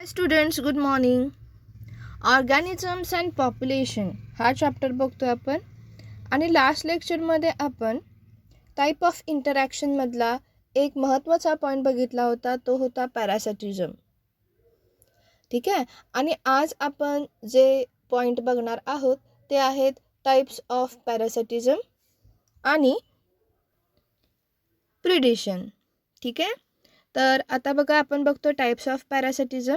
Students good morning. Organisms and population हा chapter बघतो आपण. आणि लास्ट लेक्चरमध्ये आपण टाईप ऑफ इंटरॅक्शनमधला एक महत्त्वाचा पॉईंट बघितला होता, तो होता पॅरासिटिझम. ठीक आहे. आणि आज आपण जे पॉईंट बघणार आहोत ते आहेत टाईप्स ऑफ पॅरासिटिझम आणि प्रिडेशन. ठीक आहे. तर आता बघा, आपण बघतो टाईप्स ऑफ पॅरासिटिझम.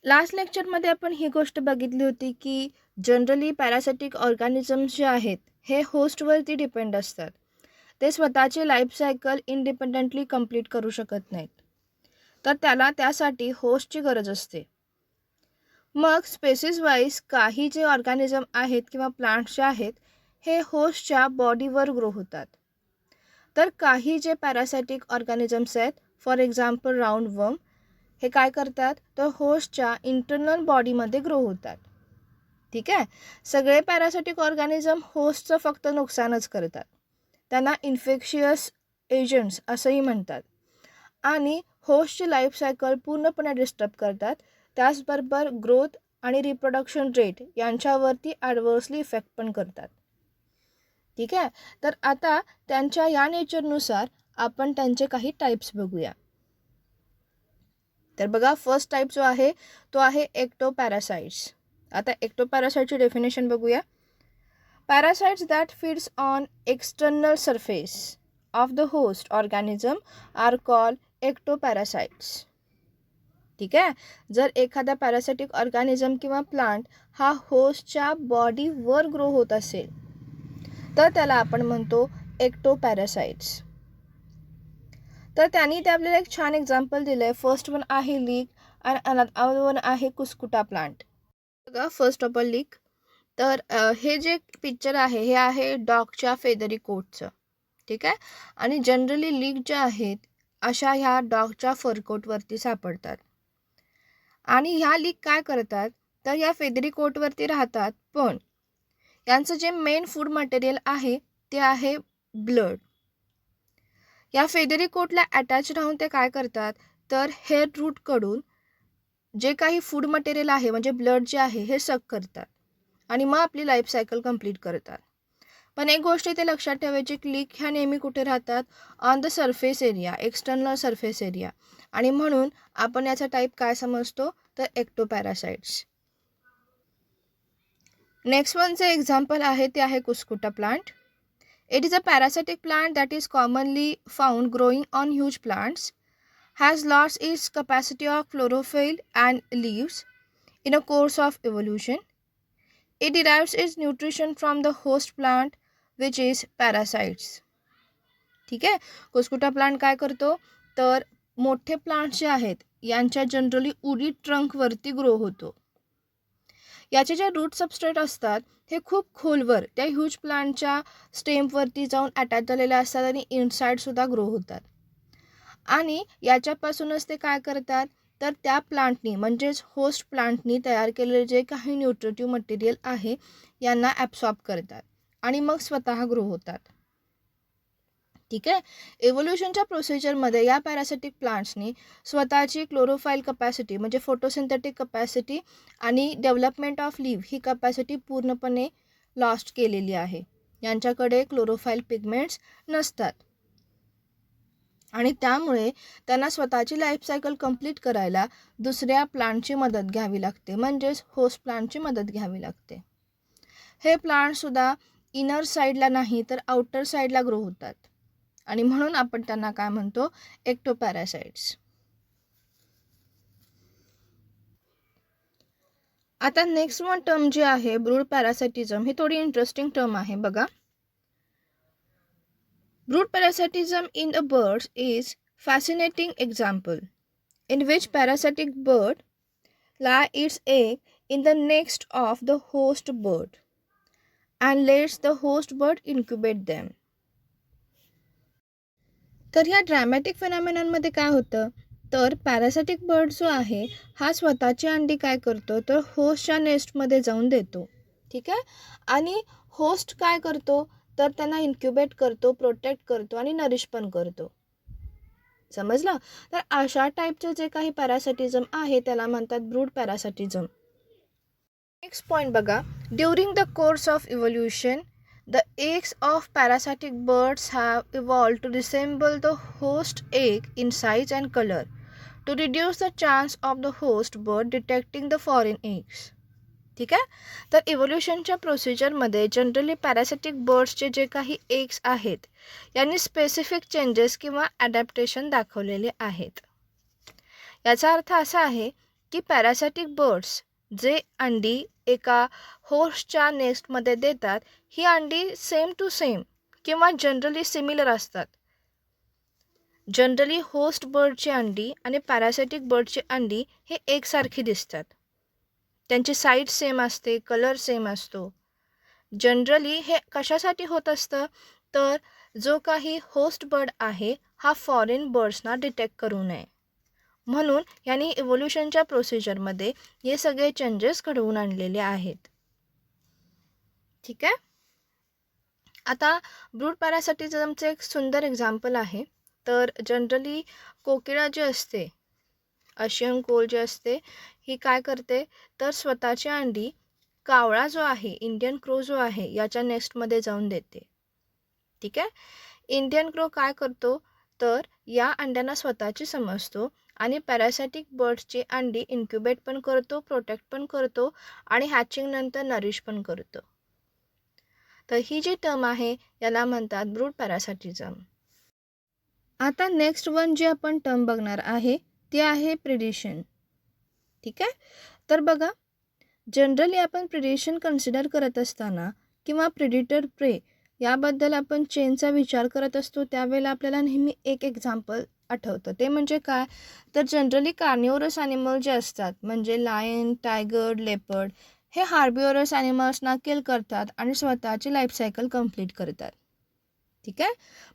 लास्ट लेक्चरमध्ये आपण ही गोष्ट बघितली होती की जनरली पॅरासिटिक ऑर्गॅनिझम्स जे आहेत हे होस्टवरती डिपेंड असतात. ते स्वतःचे लाईफ सायकल इंडिपेंडंटली कंप्लीट करू शकत नाहीत, तर त्यासाठी होस्टची गरज असते. मग स्पेसिस वाईज काही जे ऑर्गॅनिझम आहेत किंवा प्लांट्स जे आहेत हे होस्टच्या बॉडीवर ग्रो होतात. तर काही जे पॅरासिटिक ऑर्गॅनिझम्स आहेत, फॉर एक्झाम्पल राऊंड वर्म, हे काय करतात तर होस्टच्या इंटरनल बॉडीमध्ये ग्रो होतात. ठीक आहे. सगळे पॅरासिटिक ऑर्गॅनिझम होस्टचं फक्त नुकसानच करतात. त्यांना इन्फेक्शियस एजंट्स असंही म्हणतात आणि होस्टची लाईफ सायकल पूर्णपणे डिस्टर्ब करतात. त्याचबरोबर ग्रोथ आणि रिप्रोडक्शन रेट यांच्यावरती ॲडव्हर्सली इफेक्ट पण करतात. ठीक आहे. तर आता त्यांच्या या नेचरनुसार आपण त्यांचे काही टाईप्स बघूया. तर बघा, फर्स्ट टाईप जो आहे तो आहे एक्टोपॅरासाइट्स. आता एक्टोपॅरासाइटची डेफिनेशन बघूया. Parasites that feeds on external surface of the host organism are called ectoparasites. ठीक आहे. जर एखादा पॅरासिटिक ऑर्गॅनिझम किंवा प्लांट हा होस्टच्या बॉडीवर ग्रो होत असेल तर त्याला आपण म्हणतो एक्टोपॅरासाइट्स. तर त्यांनी ते आपल्याला एक छान एक्झाम्पल दिलं आहे. फर्स्ट वन आहे लीक आणि अनदर वन आहे कुस्कुटा प्लांट. बघा, फर्स्ट ऑफ ऑल लीक. तर हे जे पिक्चर आहे हे आहे डॉगच्या फेदरी कोटचं. ठीक आहे. आणि जनरली लीक ज्या आहेत अशा ह्या डॉगच्या फरकोटवरती सापडतात. आणि ह्या लीक काय करतात तर ह्या फेदरी कोटवरती राहतात, पण यांचं जे मेन फूड मटेरियल आहे ते आहे ब्लड. या फेदरी कोटला अटॅच राहून ते काय करतात तर हेअर रूटकडून जे काही फूड मटेरियल आहे म्हणजे ब्लड जे आहे हे सक करतात आणि मग आपली लाईफ सायकल कंप्लीट करतात. पण एक गोष्ट इथे लक्षात ठेवायची की लीक ह्या नेहमी कुठे राहतात, on the surface area, external surface area. आणि म्हणून आपण याचा टाईप काय समजतो तर एक्टोपॅरासाइट्स. नेक्स्ट वनचे एक्झाम्पल आहे ते आहे कुस्कुटा plant. It is a parasitic plant that is commonly found growing on huge plants, has lost its capacity of chlorophyll and leaves in a course of evolution. It derives its nutrition from the host plant, which is parasites. ठीक आहे. कुस्कुटा plant काय करतो तर मोठे plants जे आहेत यांच्या generally उडी ट्रंकवरती ग्रो होतो. याचे जे रूट सबस्ट्रेट असतात हे खूप खोलवर त्या ह्यूज प्लांटच्या स्टेमवरती जाऊन अटॅच झालेले असतात आणि इनसाईडसुद्धा ग्रो होतात. आणि याच्यापासूनच ते काय करतात तर त्या प्लांटनी म्हणजेच होस्ट प्लांटनी तयार केलेले जे काही न्यूट्रिटिव्ह मटेरियल आहे यांना ॲब्सॉर्ब करतात आणि मग स्वतः ग्रो होतात. ठीक आहे. एव्होल्युशनच्या प्रोसिजरमध्ये या पॅरासिटिक प्लांट्सनी स्वतःची क्लोरोफाईल कपॅसिटी म्हणजे फोटोसिंथेटिक कपॅसिटी आणि development of leave he capacity पूर्णपणे लॉस्ट केलेली आहे. यांच्याकडे क्लोरोफाईल पिगमेंट्स नसतात आणि त्यामुळे त्यांना स्वतःची लाईफ सायकल कंप्लीट करायला दुसऱ्या प्लांटची मदत घ्यावी लागते, म्हणजेच होस्ट प्लांटची मदत घ्यावी लागते. हे प्लांटसुद्धा इनर साईडला नाही तर आउटर साईडला ग्रो होतात आणि म्हणून आपण त्यांना काय म्हणतो एक्टोपॅरासाइट्स. आता नेक्स्ट वन टर्म जी आहे ब्रूड पॅरासिटिझम, ही थोडी इंटरेस्टिंग टर्म आहे. बघा, brood parasitism in the birds is fascinating example in which parasitic bird lie its egg in the nest of the host bird and lets the host bird incubate them. तर ह्या dramatic फेनॉमेनॉनमध्ये काय होतं तर parasitic bird जो आहे हा स्वतःची अंडी काय करतो तर होस्टच्या नेस्टमध्ये जाऊन देतो. ठीक आहे. आणि होस्ट काय करतो तर त्यांना इन्क्युबेट करतो, प्रोटेक्ट करतो आणि नरिश पण करतो. समजलं. तर अशा टाईपचं जे काही पॅरासिटिझम आहे त्याला म्हणतात ब्रूड पॅरासिटिझम. नेक्स्ट पॉईंट बघा. During the course of evolution the eggs of parasitic birds have evolved to resemble the host egg in size and color to reduce the chance of the host bird detecting the foreign eggs. ठीक आहे. तर इव्होल्युशनच्या प्रोसिजरमध्ये generally parasitic बर्ड्सचे जे काही eggs आहेत यांनी specific changes किंवा adaptation दाखवलेले आहेत. याचा अर्थ असा आहे की पॅरासिटिक बर्ड्स जे अंडी एका होस्टच्या नेस्टमध्ये देतात ही अंडी सेम टू सेम किंवा जनरली सिमिलर असतात. जनरली होस्ट बर्डची अंडी आणि पॅरासिटिक बर्डची अंडी हे एकसारखी दिसतात. त्यांची साईज सेम असते, कलर सेम असतो. जनरली हे कशासाठी होत असतं तर जो काही होस्ट बर्ड आहे हा फॉरेन बर्ड्सना डिटेक्ट करू नये म्हणून यांनी इव्होल्युशनच्या प्रोसिजरमध्ये हे सगळे चेंजेस घडवून आणलेले आहेत. ठीक आहे. आता ब्रूड पॅरासिटिझमचे एक सुंदर एक्झाम्पल आहे. तर जनरली कोकिळा जी असते, आशियन कोल जे असते, ही काय करते तर स्वतःची अंडी कावळा जो आहे, इंडियन क्रो जो आहे याच्या नेस्टमध्ये जाऊन देते. ठीक आहे. इंडियन क्रो काय करतो तर या अंड्यांना स्वतःची समजतो आणि पॅरासिटिक बर्ड्सची अंडी इन्क्युबेट पण करतो, प्रोटेक्ट पण करतो आणि हॅचिंग नंतर नरिश पण करतो. तर ही जी टर्म आहे याला म्हणतात ब्रूड पॅरासिटिझम. आता नेक्स्ट वन जी आपण टर्म बघणार आहे ती आहे प्रिडिशन. ठीक आहे. तर बघा, जनरली आपण प्रिडेशन कन्सिडर करत असताना किंवा प्रिडिटर प्रे याबद्दल आपण चेनचा विचार करत असतो त्यावेळेला आपल्याला नेहमी एक एक्झाम्पल आठवतं. ते म्हणजे काय तर जनरली कार्निवरस ॲनिमल जे असतात म्हणजे लायन, टायगर, लेपर्ड हे हार्बिवरस ॲनिमल्सना किल करतात आणि स्वतःची लाईफ सायकल कंप्लीट करतात. ठीक आहे.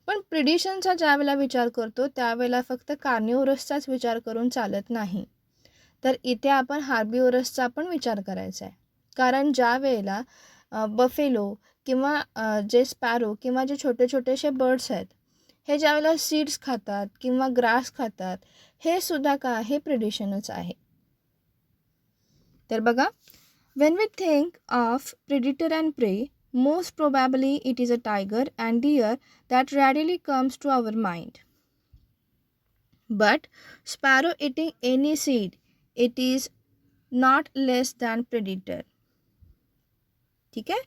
पण प्रिडिशनचा ज्यावेळेला विचार करतो त्यावेळेला फक्त कार्निवरसचाच विचार करून चालत नाही, तर इथे आपण हार्बिवरसचा पण विचार करायचा आहे. कारण ज्या वेळेला बफेलो किंवा जे स्पॅरो किंवा जे छोटे छोटेसे बर्ड्स आहेत हे ज्यावेळेला सीड्स खातात किंवा ग्रास खातात हे सुद्धा काय हे प्रिडिशनच आहे. तर बघा, when we think of predator and prey, most probably it is a tiger and deer that readily comes to our mind. But sparrow eating any seed, it is not less than predator. ठीक आहे.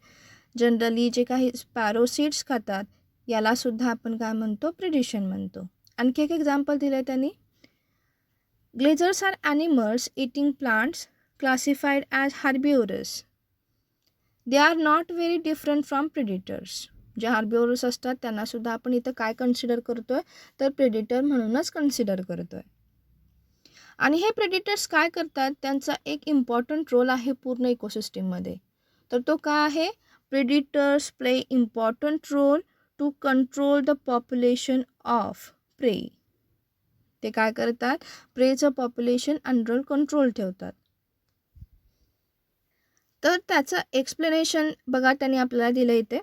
Generally जे काही sparrow seeds खातात याला सुद्धा आपण काय म्हणतो प्रिडिशन म्हणतो. आणखी एक एक्झाम्पल दिलं आहे त्यांनी. Grazers are animals eating plants classified as herbivorous. They are not very different from predators. जे हार्बिवरस असतात त्यांना सुद्धा आपण इथं काय कन्सिडर करतोय तर प्रेडिटर म्हणूनच कन्सिडर करतोय. आणि हे प्रेडिटर्स काय करतात त्यांचा एक इम्पॉर्टंट रोल आहे पूर्ण इकोसिस्टीममध्ये. तर तो काय आहे predators play important role to control the population of prey. ते काय करतात प्रेचं पॉप्युलेशन अंडर कंट्रोल ठेवतात. तर त्याचं एक्सप्लेनेशन बघा त्यांनी आपल्याला दिलं इथे.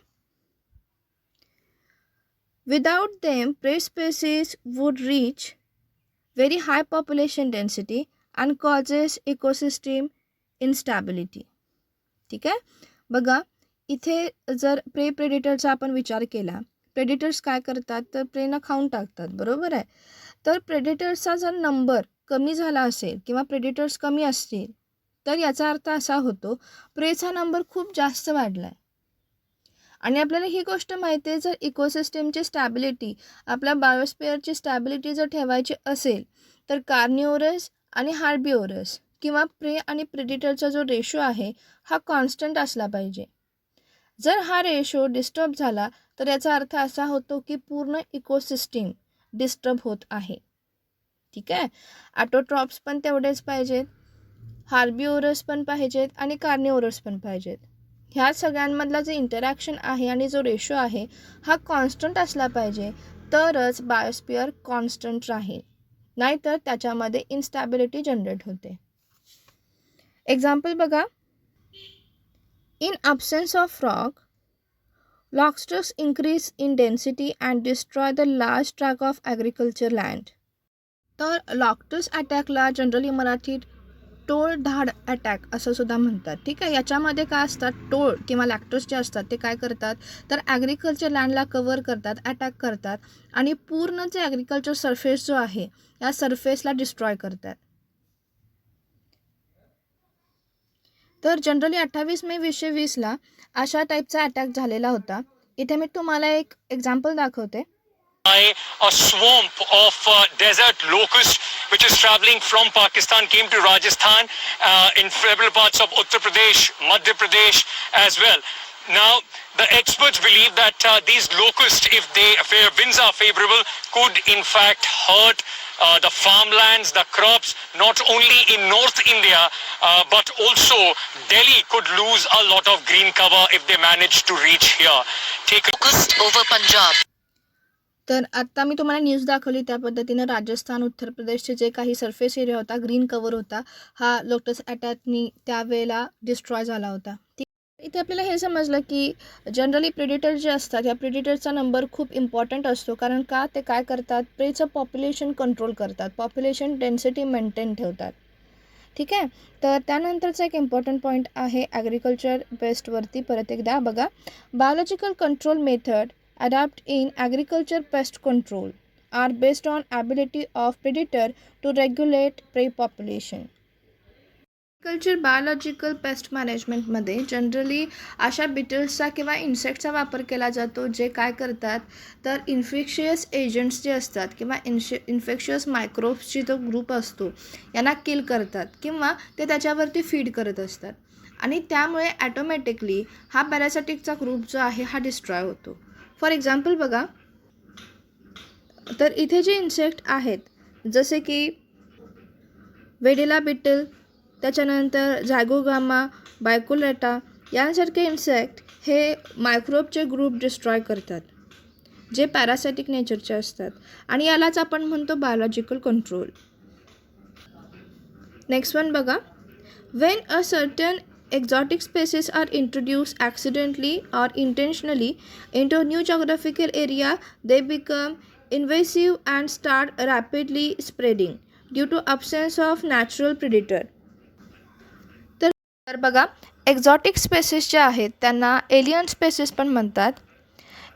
विदाउट देम प्रे species would reach very high population density and causes ecosystem instability. ठीक आहे. बघा इथे जर प्रेडिटरचा आपण विचार केला, प्रेडिटर्स काय करतात तर प्रेना खाऊन टाकतात, बरोबर आहे. तर प्रेडिटर्सचा जर नंबर कमी झाला असेल किंवा प्रेडिटर्स कमी असतील तर याचा अर्थ असा होतो प्रेचा नंबर खूप जास्त वाढला आहे. आणि आपल्याला ही गोष्ट माहिती आहे जर इकोसिस्टीमची स्टॅबिलिटी आपल्या बायोस्फिअरची स्टॅबिलिटी जर ठेवायची असेल तर कार्निवरस आणि हार्बिवरस किंवा प्रे आणि प्रेडिटरचा जो रेशो आहे हा कॉन्स्टंट असला पाहिजे. जर हा रेशो डिस्टर्ब झाला तर याचा अर्थ असा होतो की पूर्ण इकोसिस्टीम डिस्टर्ब होत आहे. ठीक आहे. ॲटोट्रॉप्स पण तेवढेच पाहिजेत, हार्बिवरस पण पाहिजेत आणि कार्निवरस पण पाहिजेत. ह्या सगळ्यांमधला जे इंटरॅक्शन आहे आणि जो रेशो आहे हा कॉन्स्टंट असला पाहिजे तरच बायोस्फिअर कॉन्स्टंट राहील, नाहीतर त्याच्यामध्ये इन्स्टॅबिलिटी जनरेट होते. एक्झाम्पल बघा. In absence of frog, lobsters increase in density and destroy the large tract of agriculture land. तर लॉक्टस अटॅकला जनरली मराठीत टोळधाड अटॅक असं सुद्धा म्हणतात. ठीक आहे. याच्यामध्ये काय असतात, टोळ किंवा लॅक्टोस जे असतात ते काय करतात, तर ॲग्रिकल्चर लँडला कव्हर करतात, अटॅक करतात आणि पूर्ण जे ॲग्रिकल्चर सरफेस जो आहे या सरफेसला डिस्ट्रॉय करतात. तर जनरली 28 मे 2020ला अशा टाईपचा अटॅक झालेला होता. इथे मी तुम्हाला एक एक्झाम्पल दाखवते. A swamp of desert locust which is traveling from Pakistan came to Rajasthan in several parts of Uttar Pradesh, Madhya Pradesh as well. Now, the experts believe that these locusts, if winds are favorable, could in fact hurt the farmlands, the crops, not only in North India, but also Delhi could lose a lot of green cover if they manage to reach here. Take locust over Punjab. तर आत्ता मी तुम्हाला news दाखवली त्या पद्धतीनं राजस्थान, उत्तर प्रदेशचे जे काही सरफेस एरिया होता, ग्रीन कवर होता, हा लोटस अटॅकनी त्यावेळेला डिस्ट्रॉय झाला होता. इथे आपल्याला हे समजलं की जनरली प्रेडिटर जे असतात या प्रेडिटरचा नंबर खूप इम्पॉर्टंट असतो. कारण का, ते काय करतात, प्रेचं पॉप्युलेशन कंट्रोल करतात, पॉप्युलेशन डेन्सिटी मेंटेन ठेवतात. ठीक आहे. तर त्यानंतरचा एक इम्पॉर्टंट पॉईंट आहे ॲग्रिकल्चर बेस्टवरती. परत एकदा बघा, biological control method adapt in agriculture pest control are based on ability of predator to regulate prey population. Agriculture biological pest मॅनेजमेंटमध्ये जनरली अशा बिटल्सचा किंवा इन्सेक्टचा वापर केला जातो जे काय करतात, तर इन्फेक्शियस एजंट्स जे असतात किंवा इन्फेक्शियस मायक्रोब्सची जो ग्रुप असतो यांना किल करतात किंवा ते त्याच्यावरती फीड करत असतात आणि त्यामुळे ॲटोमॅटिकली हा पॅरासायटिकचा ग्रुप जो आहे हा डिस्ट्रॉय होतो. फॉर एक्झाम्पल बघा, तर इथे जे इन्सेक्ट आहेत जसे की वेडेला बिटल, त्याच्यानंतर झॅगोगामा, बायकोलेटा यांसारखे इन्सेक्ट हे मायक्रोबचे ग्रुप डिस्ट्रॉय करतात जे पॅरासायटिक नेचरचे असतात आणि यालाच आपण म्हणतो बायोलॉजिकल कंट्रोल. नेक्स्ट वन बघा, when a certain exotic species are introduced accidentally or intentionally into a new geographical area, they become invasive and start rapidly spreading due to absence of natural predator. तर बघा, exotic spaces ज्या आहेत त्यांना alien spaces पण म्हणतात.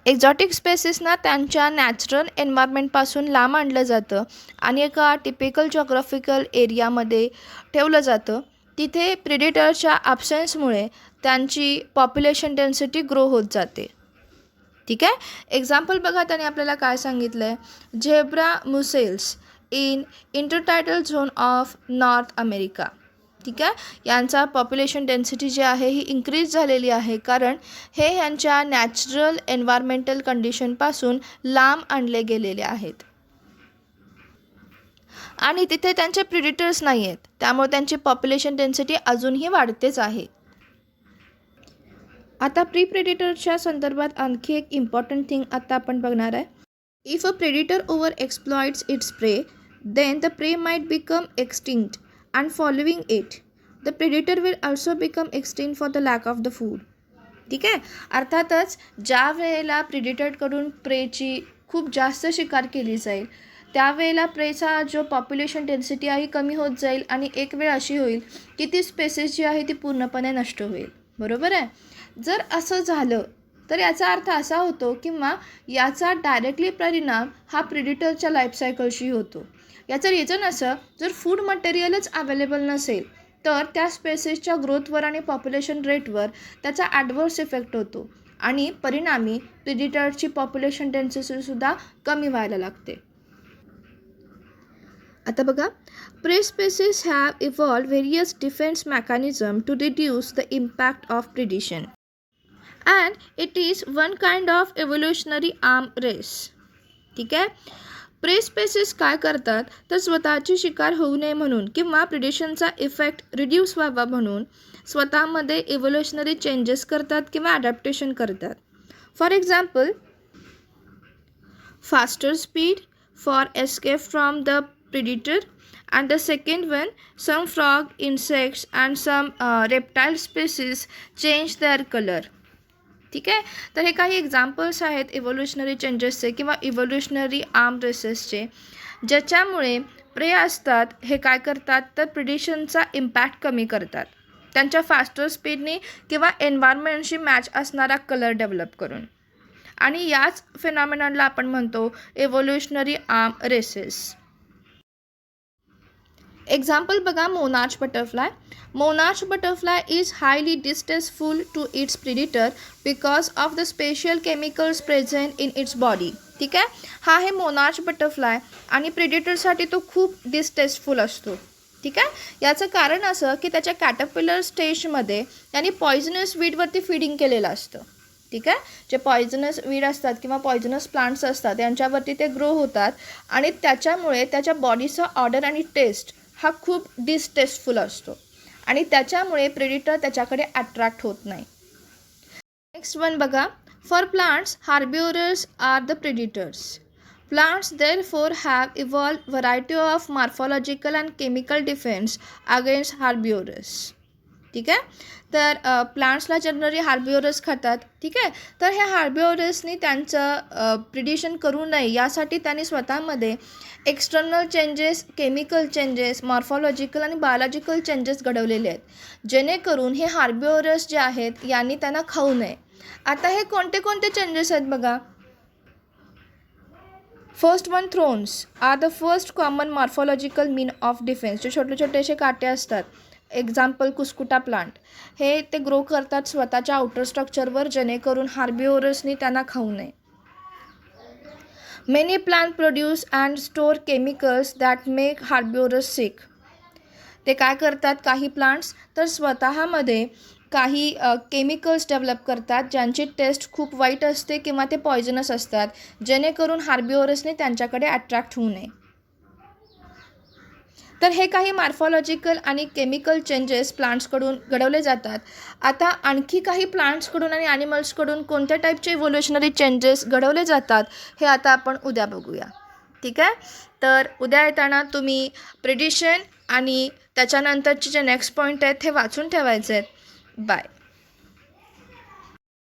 Exotic स्पेसिसना त्यांच्या natural एन्व्हायरमेंटपासून लांब आणलं जातं आणि एका टिपिकल जॉग्राफिकल एरियामध्ये ठेवलं जातं. तिथे प्रेडिटरच्या ॲब्सेन्समुळे त्यांची पॉप्युलेशन डेन्सिटी ग्रो होत जाते. ठीक आहे. एक्झाम्पल बघा, त्याने आपल्याला काय सांगितलं आहे, zebra mussels in intertidal zone of North America. ठीक आहे. यांचा पॉप्युलेशन डेन्सिटी जी आहे ही इन्क्रीज झालेली आहे कारण हे ह्यांच्या नॅचरल एन्व्हायरमेंटल कंडिशनपासून लांब आणले गेलेले आहेत आणि तिथे त्यांचे प्रेडिटर्स नाही आहेत, त्यामुळे त्यांची पॉप्युलेशन डेन्सिटी अजूनही वाढतेच आहे. आता प्री प्रेडिटरच्या संदर्भात आणखी एक इम्पॉर्टंट थिंग आता आपण बघणार आहे. If a predator over exploits its prey then the prey might become extinct and following it the predator will also become extinct for the lack of the food. ठीक आहे. अर्थातच ज्या वेळेला प्रेडिटरकडून प्रेची खूप जास्त शिकार केली जाईल त्यावेळेला प्रेचा जो पॉप्युलेशन डेन्सिटी आहे कमी होत जाईल आणि एक वेळ अशी होईल की ती स्पेसिस जी आहे ती पूर्णपणे नष्ट होईल. बरोबर आहे. जर असं झालं तर याचा अर्थ असा होतो किंवा याचा डायरेक्टली परिणाम हा प्रेडिटरच्या लाईफसायकलशी होतो. याचं रिझन असं, जर फूड मटेरियलच अवेलेबल नसेल तर त्या स्पेसिसच्या ग्रोथवर आणि पॉप्युलेशन रेटवर त्याचा ॲडव्हर्स इफेक्ट होतो आणि परिणामी प्रेडिटरची पॉप्युलेशन डेन्सिटीसुद्धा कमी व्हायला लागते. आता बघा, prey species have evolved various defense mechanisms to reduce the impact of predation, and it is one kind of evolutionary arm race. ठीक आहे. प्रे स्पेसिस काय करतात तर स्वतःची शिकार होऊ नये म्हणून किंवा प्रिडेशनचा इफेक्ट रिड्यूस व्हावा म्हणून स्वतःमध्ये इव्होल्युशनरी चेंजेस करतात किंवा ॲडॅप्टेशन करतात. For example, faster speed for escape from the predator, and the second one, some frog, insects and some reptile species change their color. ठीक आहे. तर हे काही एक्झाम्पल्स आहेत इव्होल्युशनरी चेंजेसचे किंवा इव्होल्युशनरी आर्म रेसेसचे ज्याच्यामुळे प्रे असतात हे काय करतात तर प्रिडेशनचा इम्पॅक्ट कमी करतात त्यांच्या फास्टर स्पीडने किंवा एन्व्हायरमेंटशी मॅच असणारा कलर डेव्हलप करून. आणि याच फिनॉमिननला आपण म्हणतो एव्होल्युशनरी आर्म रेसेस. एक्झाम्पल बघा, monarch butterfly. Monarch butterfly is highly distasteful to its predator because of the special chemicals present in its body. ठीक आहे, हा आहे मोनार्च बटरफ्लाय आणि प्रिडेटरसाठी तो खूप डिस्टेस्टफुल असतो. ठीक आहे, याचं कारण असं की त्याच्या कॅटरपिलर स्टेजमध्ये त्यांनी पॉयझनस वीडवरती फीडिंग केलेलं असतं. ठीक आहे, जे पॉयझनस वीड असतात किंवा पॉयझनस प्लांट्स असतात यांच्यावरती ते ग्रो होतात आणि त्याच्यामुळे त्याच्या बॉडीचा ऑर्डर आणि टेस्ट हा खूप डिस्टेस्टफुल असतो आणि त्याच्यामुळे प्रेडिटर त्याच्याकडे अट्रॅक्ट होत नाही. नेक्स्ट वन बघा, for plants herbivores are the predators. Plants therefore have evolved variety of morphological and chemical defense against herbivores. ठीक आहे, तर प्लांट्सला जनरली हार्बिओरस खातात. ठीक आहे, तर ह्या हार्बिओरसनी त्यांचं प्रिडिशन करू नये यासाठी त्यांनी स्वतःमध्ये external changes, chemical changes, morphological आणि बायोलॉजिकल चेंजेस घडवलेले आहेत जेणेकरून हे हार्बिओरस जे आहेत यांनी त्यांना खाऊ नये. आता हे कोणते कोणते चेंजेस आहेत बघा. First one, thorns are the first common morphological mean of defence. जे छोटे छोटेसे काटे असतात, एक्झाम्पल कुस्कुटा प्लांट, हे ते ग्रो करतात स्वतःच्या आउटर स्ट्रक्चरवर जेणेकरून हार्बिओरसनी त्यांना खाऊ नये. Many plant produce and store chemicals that make herbivores sick. ते काय करतात काही प्लांट्स तर स्वतःमध्ये काही केमिकल्स डेव्हलप करतात ज्यांची टेस्ट खूप वाईट असते किंवा ते पॉयझनस असतात जेणेकरून हार्बिओरसने त्यांच्याकडे अट्रॅक्ट होऊ नये. तर हे काही मॉर्फॉलॉजिकल आणि केमिकल चेंजेस प्लांट्सकडून घडवले जातात. आता आणखी काही प्लांट्सकडून आणि ॲनिमल्सकडून कोणत्या टाईपचे इव्होल्युशनरी चेंजेस घडवले जातात हे आता आपण उद्या बघूया. ठीक आहे, तर उद्या येताना तुम्ही प्रिडिशन आणि त्याच्यानंतरचे जे नेक्स्ट पॉईंट आहेत हे वाचून ठेवायचे आहेत. बाय.